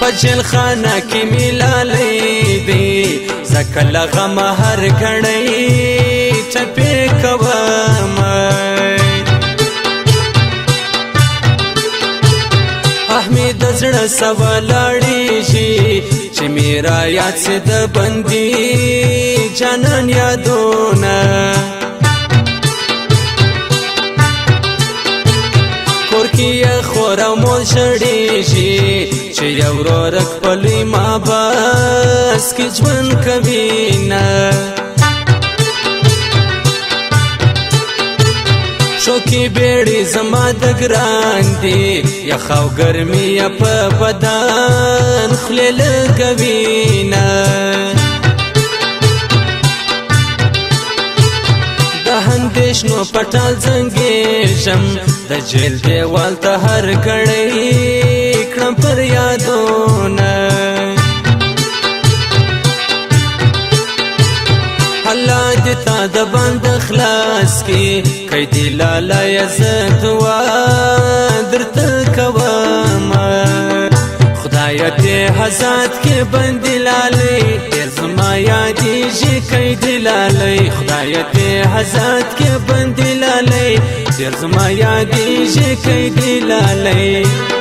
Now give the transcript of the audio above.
پجل خانه کی ملالی دی زکل غم هر گھڑی چپی کوام احمد زړه سوالاړي شي چې میرا یاد سے د بندي جانان یادونه کورکیه خورا مول شړي شي چې یو ورک پلی ما باس کې ژوند کوي نه شوکی بیڑی زما د ګران دی یا خو ګرمي یا په بدن خله لګوي نه د هندشنو پټال زنګېږم د جیل دیوال ته هر کړی کړم پر یادونه الله دې تا د بند خلاص کی کیدی لالا یزت وا درته کوم خدای دې حزات کې بند لالی ډېر زما یادېږي کیدی لالی خدای دې حزات کې بند لالی ډېر زما یادېږي کیدی لالی